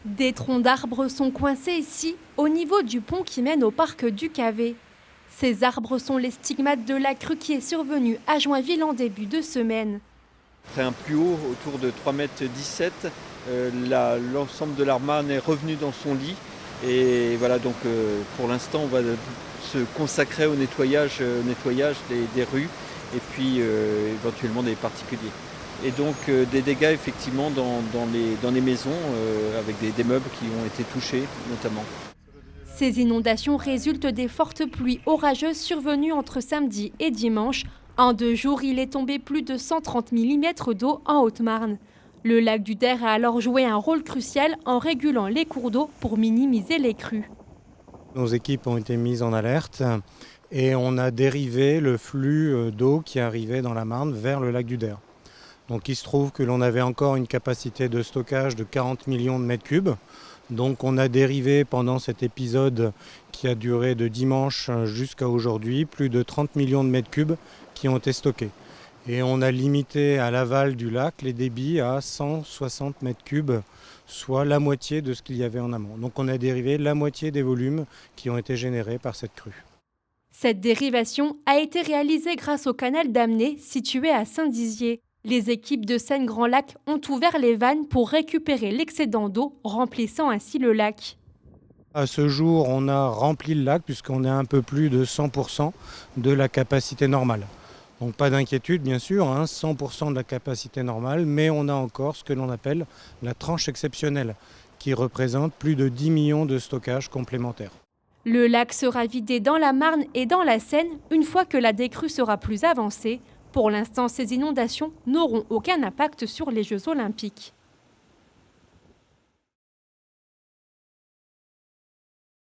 Des troncs d'arbres sont coincés ici, au niveau du pont qui mène au parc du Cavé. Ces arbres sont les stigmates de la crue qui est survenue à Joinville en début de semaine. Après un plus haut, autour de 3,17 m, l'ensemble de la Marne est revenu dans son lit. Et voilà, donc pour l'instant, on va se consacrer au nettoyage des rues et puis éventuellement des particuliers. Et donc des dégâts effectivement dans les maisons avec des meubles qui ont été touchés notamment. Ces inondations résultent des fortes pluies orageuses survenues entre samedi et dimanche. En 2 jours, il est tombé plus de 130 mm d'eau en Haute-Marne. Le lac du Der a alors joué un rôle crucial en régulant les cours d'eau pour minimiser les crues. Nos équipes ont été mises en alerte et on a dérivé le flux d'eau qui arrivait dans la Marne vers le lac du Der. Donc il se trouve que l'on avait encore une capacité de stockage de 40 millions de mètres cubes. Donc on a dérivé pendant cet épisode qui a duré de dimanche jusqu'à aujourd'hui plus de 30 millions de mètres cubes qui ont été stockés. Et on a limité à l'aval du lac les débits à 160 mètres cubes, soit la moitié de ce qu'il y avait en amont. Donc on a dérivé la moitié des volumes qui ont été générés par cette crue. Cette dérivation a été réalisée grâce au canal d'Amnée situé à Saint-Dizier. Les équipes de Seine-Grand-Lac ont ouvert les vannes pour récupérer l'excédent d'eau, remplissant ainsi le lac. À ce jour, on a rempli le lac puisqu'on est à un peu plus de 100% de la capacité normale. Donc pas d'inquiétude bien sûr, 100% de la capacité normale, mais on a encore ce que l'on appelle la tranche exceptionnelle, qui représente plus de 10 millions de stockages complémentaires. Le lac sera vidé dans la Marne et dans la Seine une fois que la décrue sera plus avancée. Pour l'instant, ces inondations n'auront aucun impact sur les Jeux olympiques.